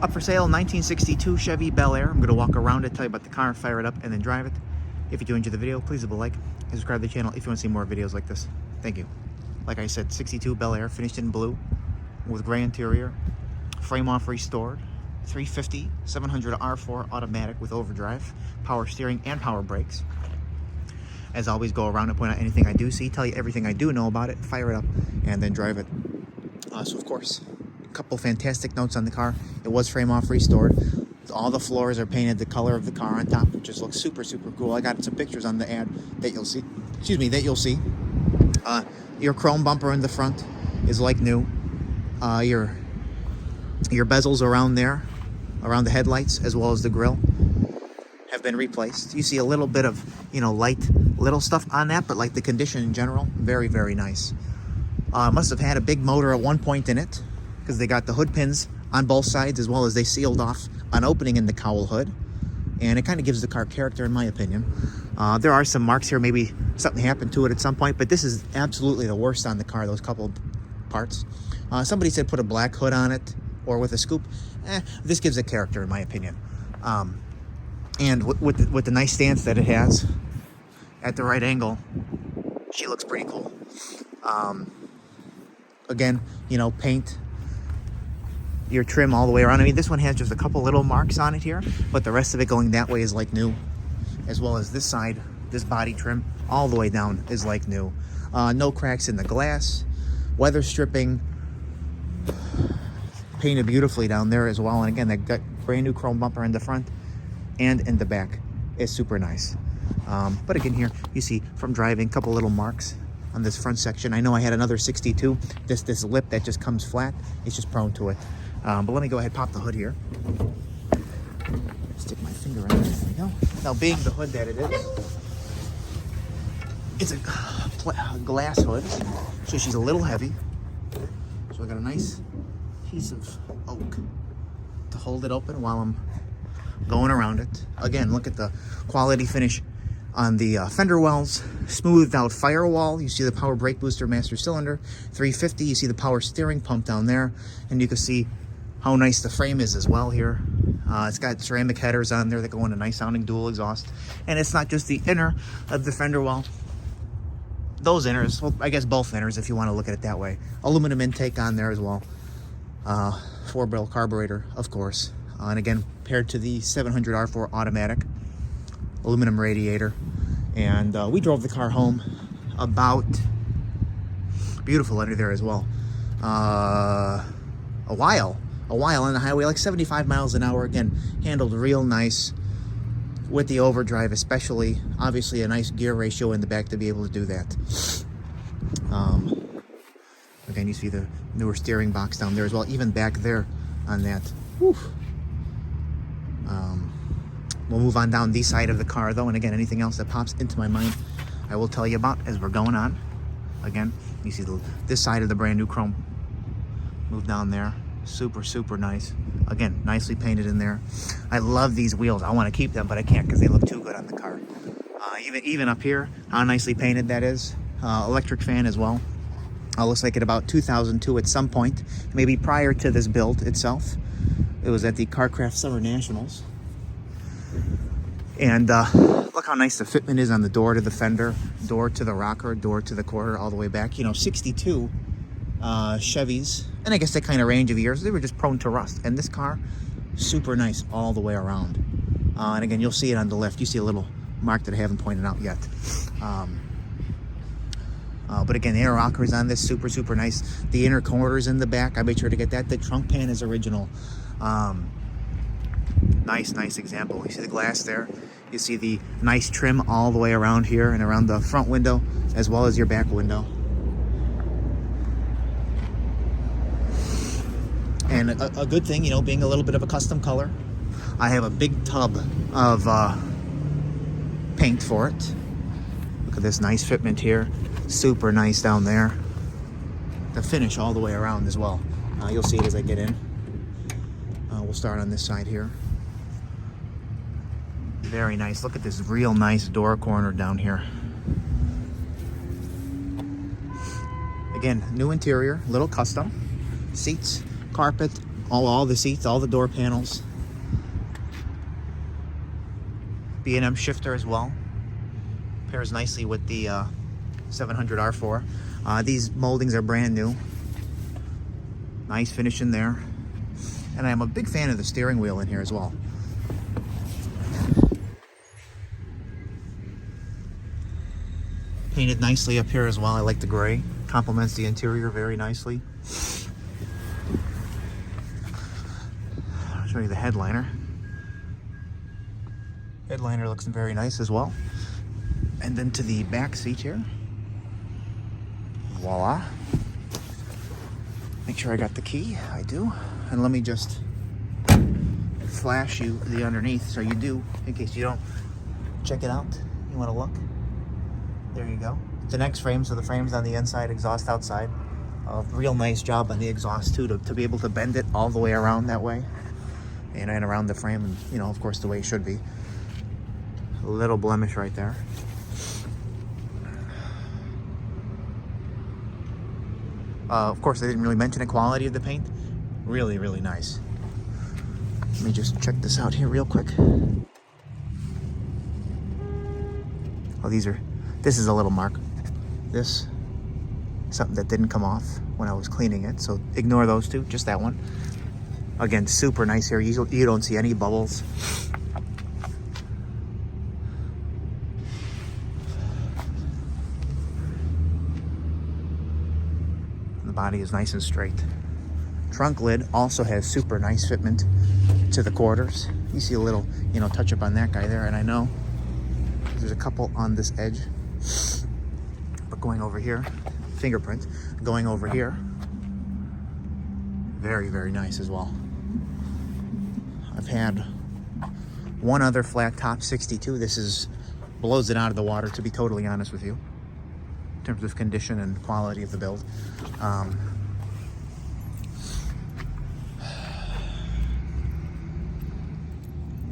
Up for sale, 1962 Chevy Bel Air. I'm going to walk around it, tell you about the car, fire it up, and then drive it. If you do enjoy the video, please leave a like and subscribe to the channel if you want to see more videos like this. Thank you. Like I said, 62 Bel Air, finished in blue with gray interior, frame off restored, 350, 700 R4 automatic with overdrive, power steering and power brakes. As always, go around and point out anything I do see, tell you everything I do know about it, fire it up, and then drive it. So of course, a couple fantastic notes on the car. It was frame off restored. All the floors are painted the color of the car on top, which just looks super, super cool. I got some pictures on the ad that you'll see. Your chrome bumper in the front is like new. Your bezels around there, around the headlights, as well as the grille, have been replaced. You see a little bit of, light little stuff on that, but like the condition in general, very, very nice. Must have had a big motor at one point in it, because they got the hood pins on both sides, as well as they sealed off an opening in the cowl hood, and it kind of gives the car character, in my opinion. There are some marks here, maybe something happened to it at some point, but this is absolutely the worst on the car, those couple parts. Somebody said put a black hood on it, or with a scoop. This gives it character, in my opinion. And with the nice stance that it has at the right angle, she looks pretty cool. Again, paint your trim all the way around. I mean, this one has just a couple little marks on it here, but the rest of it going that way is like new, as well as this side, this body trim all the way down is like new. No cracks in the glass, weather stripping, painted beautifully down there as well. And again, that got brand new chrome bumper in the front and in the back is super nice. But again, here you see from driving a couple little marks on this front section. I know I had another 62. This lip that just comes flat, it's just prone to it. But let me go ahead and pop the hood here. Stick my finger in there. There we go. Now, being the hood that it is, it's a glass hood, so she's a little heavy. So I got a nice piece of oak to hold it open while I'm going around it. Again, look at the quality finish on the fender wells, smoothed out firewall. You see the power brake booster master cylinder, 350. You see the power steering pump down there, and you can see how nice the frame is as well here. It's got ceramic headers on there that go in a nice sounding dual exhaust. And it's not just the inner of the fender well. Those inners, well, I guess both inners if you want to look at it that way. Aluminum intake on there as well. 4-barrel carburetor, of course. And again, paired to the 700 R4 automatic. Aluminum radiator. And we drove the car home about, beautiful under there as well, a while on the highway, like 75 miles an hour. Again, handled real nice with the overdrive, especially. Obviously a nice gear ratio in the back to be able to do that. Again, you see the newer steering box down there as well, even back there on that. Whew. We'll move on down the side of the car though, and again, anything else that pops into my mind I will tell you about as we're going on. Again, you see this side of the brand new chrome move down there. Super, super nice. Again, nicely painted in there. I love these wheels. I want to keep them, but I can't because they look too good on the car. Even up here, how nicely painted that is. Electric fan as well. Looks like at about 2002 at some point, maybe prior to this build itself. It was at the CarCraft Summer Nationals. And look how nice the fitment is on the door to the fender, door to the rocker, door to the quarter, all the way back. 62 Chevys, and I guess that kind of range of years, they were just prone to rust. And this car, super nice all the way around. And again, you'll see it on the left. You see a little mark that I haven't pointed out yet. But again, the inner rocker is on this, super, super nice. The inner quarters in the back, I made sure to get that. The trunk pan is original. Nice example. You see the glass there. You see the nice trim all the way around here and around the front window, as well as your back window. And a good thing, being a little bit of a custom color, I have a big tub of paint for it. Look at this nice fitment here. Super nice down there. The finish all the way around as well. You'll see it as I get in. We'll start on this side here. Very nice. Look at this real nice door corner down here. Again, new interior, little custom. Seats, carpet, all the seats, all the door panels. B&M shifter as well. Pairs nicely with the 700 R4. These moldings are brand new. Nice finish in there. And I'm a big fan of the steering wheel in here as well. Painted nicely up here as well. I like the gray. Complements the interior very nicely. I'll show you the headliner. Headliner looks very nice as well. And then to the back seat here. Voila. Make sure I got the key. I do. And let me just flash you the underneath so you do, in case you don't check it out. You want to look? There you go. It's an X frame, so the frame's on the inside, exhaust outside. Real nice job on the exhaust too, to be able to bend it all the way around that way. And around the frame, and you know, of course, the way it should be. A little blemish right there. Of course, I didn't really mention the quality of the paint. Really, really nice. Let me just check this out here real quick. Oh, this is a little mark. This, something that didn't come off when I was cleaning it, so ignore those two, just that one. Again, super nice here. You don't see any bubbles. The body is nice and straight. Trunk lid also has super nice fitment to the quarters. You see a little, touch up on that guy there, and I know there's a couple on this edge. But going over here, fingerprint, going over here, very, very nice as well. I've had one other flat top 62. This blows it out of the water, to be totally honest with you, in terms of condition and quality of the build.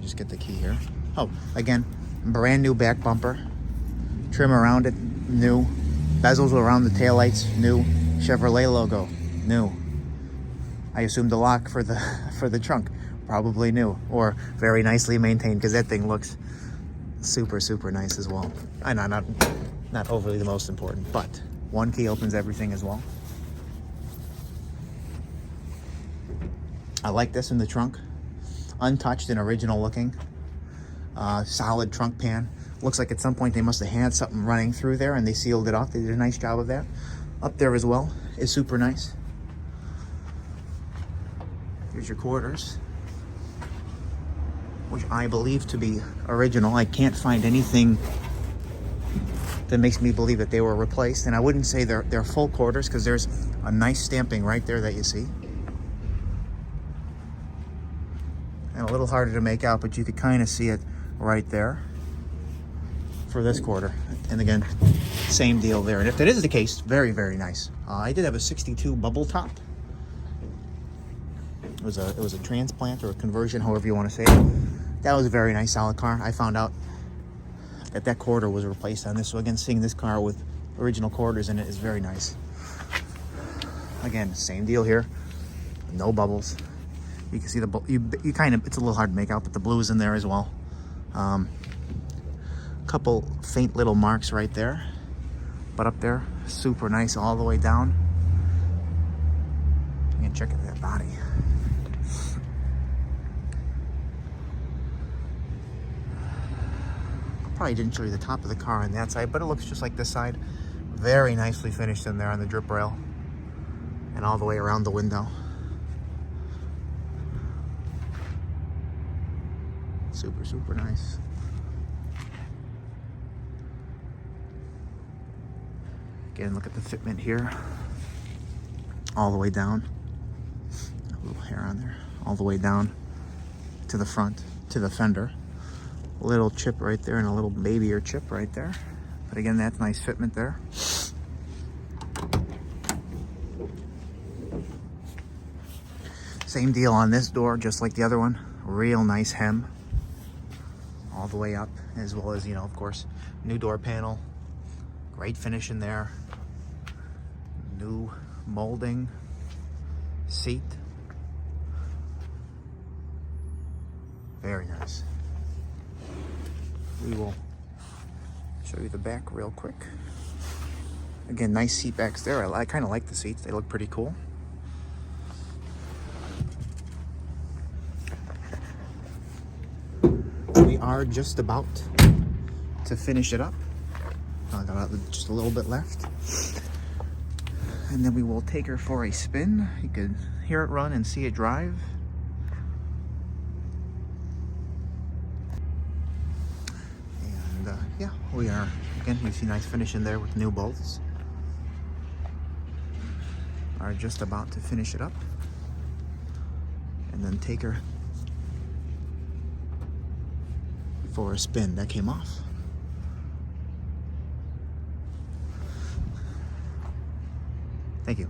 Just get the key here. Oh, again, brand new back bumper. Trim around it, new. Bezels around the taillights, new. Chevrolet logo, new. I assume the lock for the trunk, probably new, or very nicely maintained, because that thing looks super, super nice as well. I know, not overly the most important, but one key opens everything as well. I like this in the trunk. Untouched and original looking. Solid trunk pan. Looks like at some point they must have had something running through there and they sealed it off. They did a nice job of that. Up there as well is super nice. Here's your quarters, which I believe to be original. I can't find anything that makes me believe that they were replaced, and I wouldn't say they're full quarters, because there's a nice stamping right there that you see. And a little harder to make out, but you could kind of see it right there for this quarter. And again, same deal there. And if that is the case, very, very nice. I did have a 62 bubble top. It was a transplant or a conversion, however you want to say it. That was a very nice, solid car. I found out that quarter was replaced on this. So again, seeing this car with original quarters in it is very nice. Again, same deal here. No bubbles. You can see you kind of, it's a little hard to make out, but the blue is in there as well. Couple faint little marks right there, but up there, super nice all the way down. You can check out that body. Probably didn't show you the top of the car on that side, but it looks just like this side. Very nicely finished in there on the drip rail and all the way around the window. Super, super nice. Again, look at the fitment here. All the way down. A little hair on there. All the way down to the front, to the fender. A little chip right there and a little baby ear chip right there. But again, that's nice fitment there. Same deal on this door, just like the other one. Real nice hem. All the way up, as well as, of course, new door panel. Great finish in there. New molding, seat. Very nice. We will show you the back real quick. Again, nice seat backs there. I kind of like the seats. They look pretty cool. We are just about to finish it up. I got just a little bit left. And then we will take her for a spin. You could hear it run and see it drive. And yeah, we are, again, you see nice finish in there with new bolts. Are just about to finish it up. And then take her for a spin. That came off. Thank you.